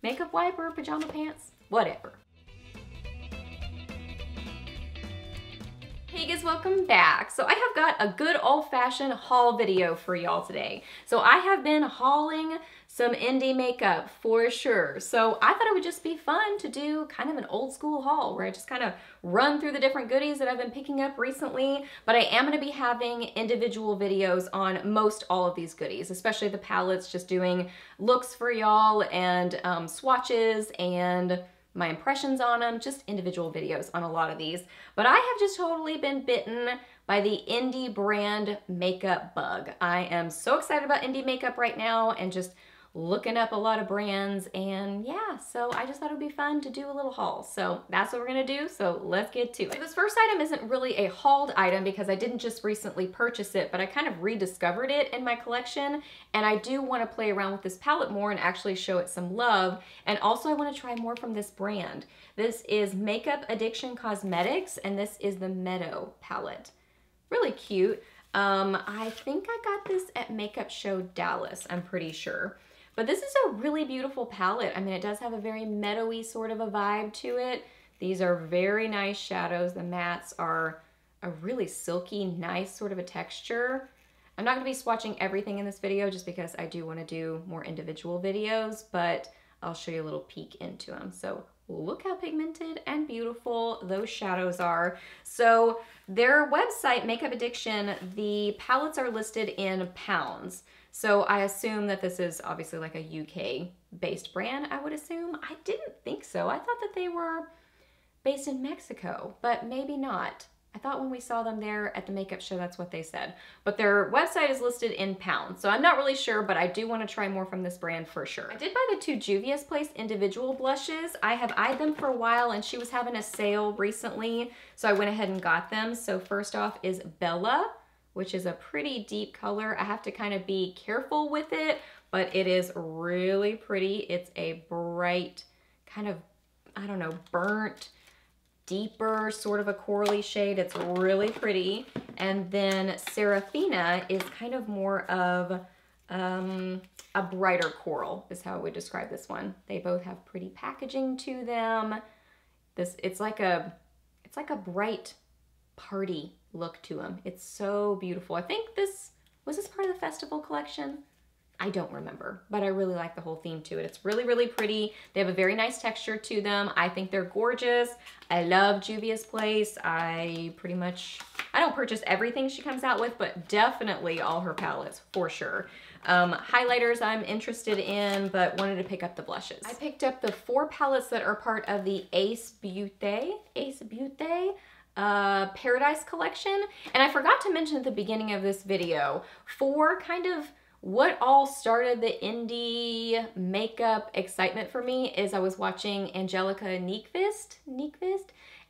makeup wipe or pajama pants, whatever. Hey guys, welcome back. So I have got a good old-fashioned haul video for y'all today. So I have been hauling some indie makeup for sure. So I thought it would just be fun to do kind of an old school haul where I just kind of run through the different goodies that I've been picking up recently. But I am going to be having individual videos on most all of these goodies, especially the palettes, just doing looks for y'all and swatches and my impressions on them, just individual videos on a lot of these. But I have just totally been bitten by the indie brand makeup bug. I am so excited about indie makeup right now and just looking up a lot of brands, and yeah, so I just thought it would be fun to do a little haul. So that's what we're gonna do, so let's get to it. So this first item isn't really a hauled item because I didn't just recently purchase it, but I kind of rediscovered it in my collection, and I do want to play around with this palette more and actually show it some love, and also I want to try more from this brand. This is Makeup Addiction Cosmetics, and this is the Meadow palette. Really cute. I think I got this at Makeup Show Dallas, I'm pretty sure. But this is a really beautiful palette. I mean, it does have a very meadowy sort of a vibe to it. These are very nice shadows. The mattes are a really silky, nice sort of a texture. I'm not gonna be swatching everything in this video just because I do wanna do more individual videos, but I'll show you a little peek into them. So look how pigmented and beautiful those shadows are. So their website, Makeup Addiction, the palettes are listed in pounds. So I assume that this is obviously like a UK based brand, I would assume. I didn't think so. I thought that they were based in Mexico, but maybe not. I thought when we saw them there at the makeup show, that's what they said. But their website is listed in pounds. So I'm not really sure, but I do want to try more from this brand for sure. I did buy the two Juvia's Place individual blushes. I have eyed them for a while and she was having a sale recently, so I went ahead and got them. So first off is Bella, which is a pretty deep color. I have to kind of be careful with it, but it is really pretty. It's a bright, kind of, I don't know, burnt, deeper sort of a corally shade. It's really pretty. And then Serafina is kind of more of a brighter coral is how I would describe this one. They both have pretty packaging to them. It's like a bright party look to them. It's so beautiful. I think was this part of the festival collection? I don't remember, but I really like the whole theme to it. It's really, really pretty. They have a very nice texture to them. I think they're gorgeous. I love Juvia's Place. I don't purchase everything she comes out with, but definitely all her palettes for sure. Highlighters I'm interested in, but wanted to pick up the blushes. I picked up the 4 palettes that are part of the Ace Beauté Paradise collection. And I forgot to mention at the beginning of this video, for kind of what all started the indie makeup excitement for me is I was watching Angelica Nyqvist,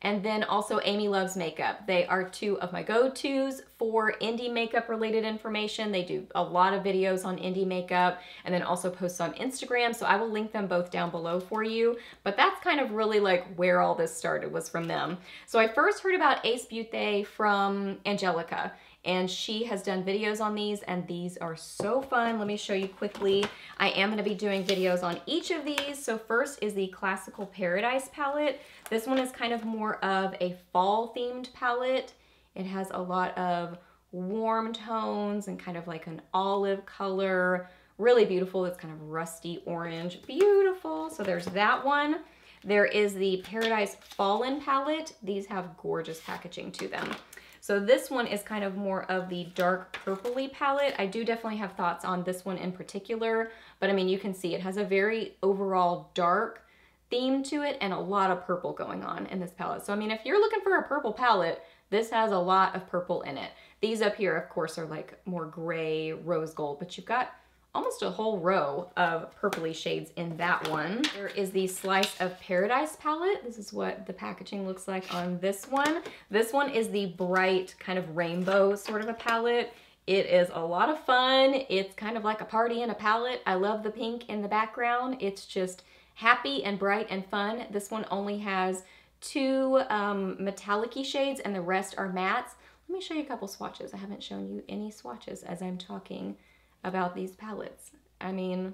and then also Amy Loves Makeup. They are 2 of my go-tos for indie makeup related information. They do a lot of videos on indie makeup and then also posts on Instagram, so I will link them both down below for you. But that's kind of really like where all this started, was from them. So I first heard about Ace Beauté from Angelica, and she has done videos on these, and these are so fun. Let me show you quickly. I am gonna be doing videos on each of these. So first is the Classical Paradise palette. This one is kind of more of a fall themed palette. It has a lot of warm tones and kind of like an olive color. Really beautiful. It's kind of rusty orange. Beautiful. So there's that one. There is the Paradise Fallen palette. These have gorgeous packaging to them. So this one is kind of more of the dark purpley palette. I do definitely have thoughts on this one in particular, but I mean, you can see it has a very overall dark theme to it and a lot of purple going on in this palette. So I mean, if you're looking for a purple palette, this has a lot of purple in it. These up here, of course, are like more gray, rose gold, but you've got almost a whole row of purpley shades in that one. There is the Slice of Paradise palette. This is what the packaging looks like on this one. This one is the bright kind of rainbow sort of a palette. It is a lot of fun. It's kind of like a party in a palette. I love the pink in the background. It's just happy and bright and fun. This one only has 2 metallic-y shades and the rest are mattes. Let me show you a couple swatches. I haven't shown you any swatches as I'm talking about these palettes. I mean,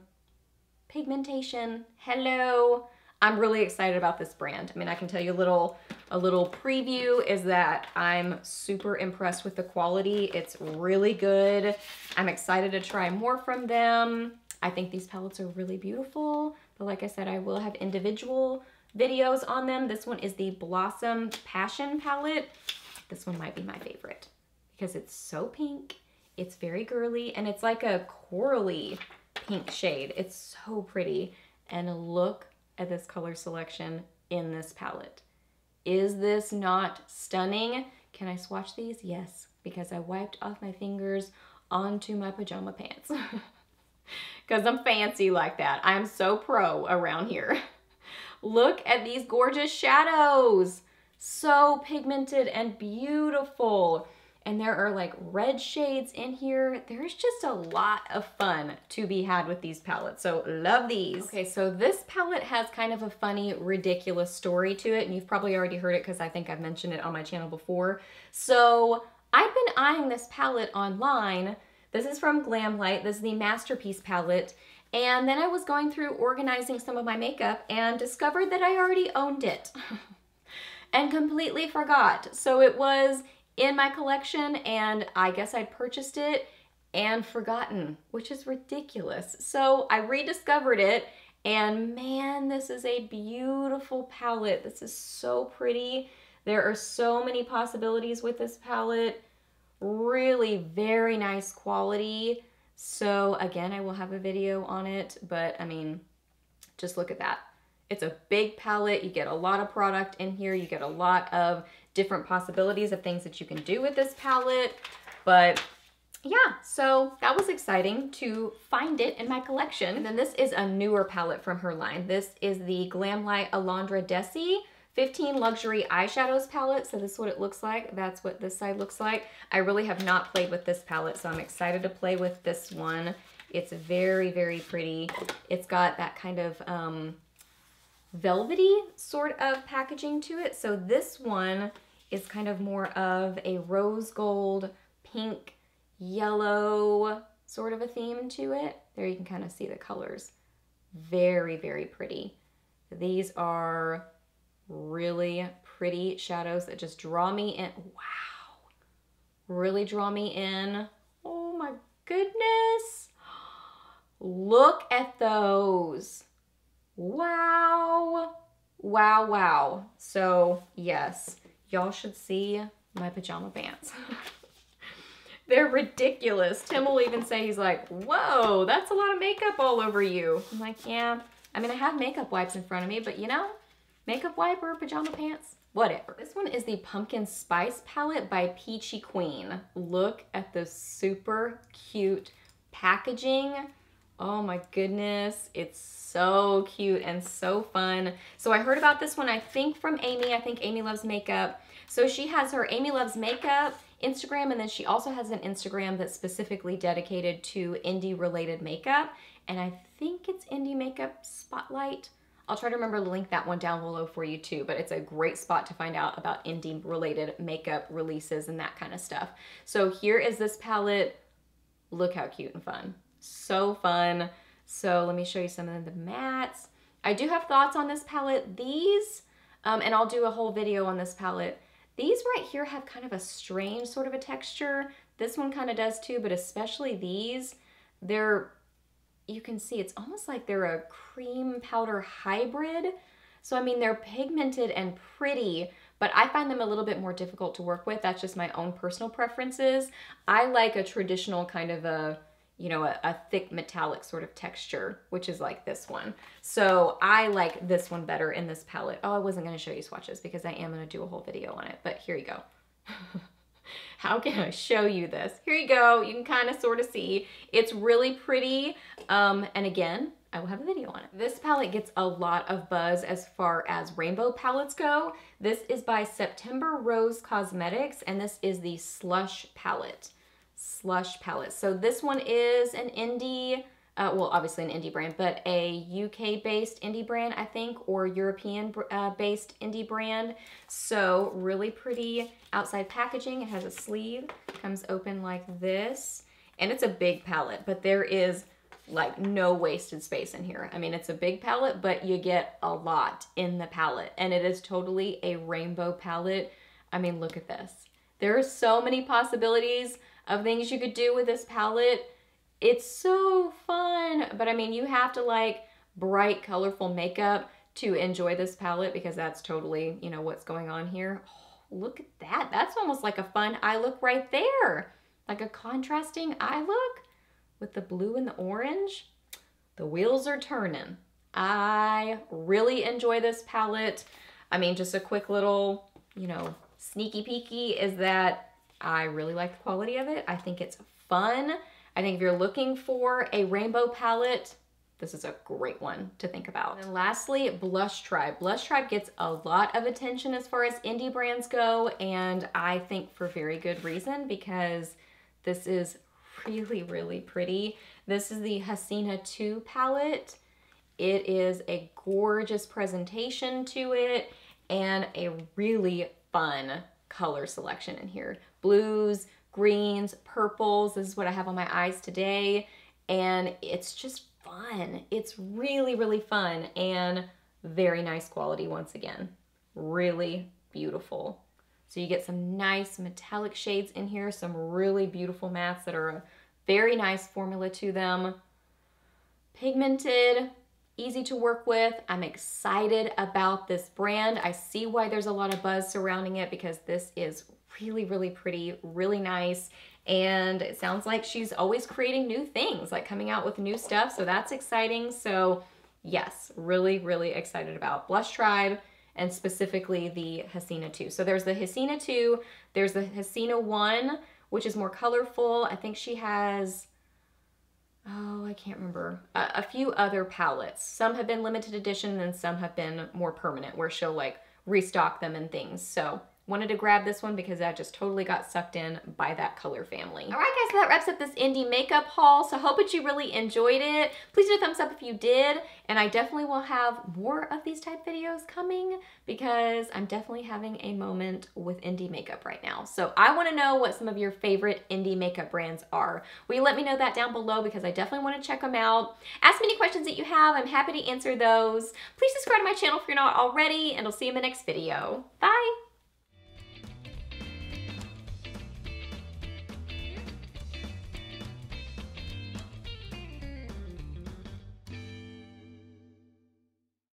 pigmentation. Hello. I'm really excited about this brand. I mean, I can tell you a little preview is that I'm super impressed with the quality. It's really good. I'm excited to try more from them. I think these palettes are really beautiful, but like I said, I will have individual videos on them. This one is the Blossom Passion palette. This one might be my favorite because it's so pink. It's very girly and it's like a corally pink shade. It's so pretty. And look at this color selection in this palette. Is this not stunning? Can I swatch these? Yes, because I wiped off my fingers onto my pajama pants. Because I'm fancy like that. I'm so pro around here. Look at these gorgeous shadows. So pigmented and beautiful. And there are like red shades in here. There's just a lot of fun to be had with these palettes. So love these. Okay, so this palette has kind of a funny, ridiculous story to it. And you've probably already heard it because I think I've mentioned it on my channel before. So I've been eyeing this palette online. This is from GlamLite. This is the Masterpiece palette. And then I was going through organizing some of my makeup and discovered that I already owned it and completely forgot. So it was in my collection and I guess I'd purchased it and forgotten, which is ridiculous. So I rediscovered it and man, this is a beautiful palette. This is so pretty. There are so many possibilities with this palette. Really very nice quality. So again, I will have a video on it, but I mean, just look at that. It's a big palette. You get a lot of product in here. You get a lot of different possibilities of things that you can do with this palette. But yeah, so that was exciting to find it in my collection. And then this is a newer palette from her line. This is the GlamLite Allondra Dessy 15 Luxury Eyeshadows palette. So this is what it looks like. That's what this side looks like. I really have not played with this palette, so I'm excited to play with this one. It's very, very pretty. It's got that kind of velvety sort of packaging to it. So this one is kind of more of a rose gold, pink, yellow sort of a theme to it. There you can kind of see the colors. Very, very pretty. These are really pretty shadows that just draw me in. Wow. Really draw me in. Oh my goodness. Look at those. Wow. Wow, wow. So yes, y'all should see my pajama pants. They're ridiculous. Tim will even say, he's like, whoa, that's a lot of makeup all over you. I'm like, yeah. I mean, I have makeup wipes in front of me, but you know, makeup wipe or pajama pants, whatever. This one is the Pumpkin Spice palette by Peachy Queen. Look at the super cute packaging. Oh my goodness, it's so cute and so fun. So I heard about this one, I think from Amy. I think Amy Loves Makeup. So she has her Amy Loves Makeup Instagram, and then she also has an Instagram that's specifically dedicated to indie related makeup. And I think it's Indie Makeup Spotlight. I'll try to remember to link that one down below for you too, but it's a great spot to find out about indie related makeup releases and that kind of stuff. So here is this palette. Look how cute and fun. So fun. So let me show you some of the mattes. I do have thoughts on this palette. These, and I'll do a whole video on this palette. These right here have kind of a strange sort of a texture. This one kind of does too, but especially these, you can see it's almost like they're a cream powder hybrid. So I mean, they're pigmented and pretty, but I find them a little bit more difficult to work with. That's just my own personal preferences. I like a traditional kind of a thick metallic sort of texture, which is like this one. So I like this one better in this palette. Oh, I wasn't gonna show you swatches because I am gonna do a whole video on it, but here you go. How can I show you this? Here you go. You can kind of sort of see. It's really pretty. And again, I will have a video on it. This palette gets a lot of buzz as far as rainbow palettes go. This is by September Rose Cosmetics, and this is the Slush palette. Slush palette. So this one is an indie, well, obviously an indie brand, but a UK-based indie brand, I think, or European-based indie brand. So really pretty outside packaging. It has a sleeve, comes open like this, and it's a big palette, but there is like no wasted space in here. I mean, it's a big palette, but you get a lot in the palette, and it is totally a rainbow palette. I mean, look at this. There are so many possibilities of things you could do with this palette. It's so fun, but I mean, you have to like bright, colorful makeup to enjoy this palette, because that's totally, you know, what's going on here. Oh, look at that. That's almost like a fun eye look right there. Like a contrasting eye look with the blue and the orange. The wheels are turning. I really enjoy this palette. I mean, just a quick little, you know, sneaky peeky is that I really like the quality of it. I think it's fun. I think if you're looking for a rainbow palette, this is a great one to think about. And lastly, Blush Tribe. Blush Tribe gets a lot of attention as far as indie brands go, and I think for very good reason, because this is really, really pretty. This is the Hasina 2 palette. It is a gorgeous presentation to it and a really fun color selection in here. Blues, greens, purples. This is what I have on my eyes today, and it's just fun. It's really, really fun and very nice quality once again. Really beautiful. So you get some nice metallic shades in here, some really beautiful mattes that are a very nice formula to them. Pigmented, easy to work with. I'm excited about this brand. I see why there's a lot of buzz surrounding it, because this is really, really pretty, really nice. And it sounds like she's always creating new things, like coming out with new stuff. So that's exciting. So yes, really, really excited about Blush Tribe, and specifically the Hasina 2. So there's the Hasina 2, there's the Hasina 1, which is more colorful. I think she has, oh, I can't remember, a few other palettes. Some have been limited edition and some have been more permanent, where she'll like restock them and things. So wanted to grab this one because I just totally got sucked in by that color family. All right, guys, so that wraps up this indie makeup haul. So I hope that you really enjoyed it. Please do a thumbs up if you did. And I definitely will have more of these type videos coming, because I'm definitely having a moment with indie makeup right now. So I want to know what some of your favorite indie makeup brands are. Will you let me know that down below, because I definitely want to check them out. Ask me any questions that you have. I'm happy to answer those. Please subscribe to my channel if you're not already, and I'll see you in the next video. Bye.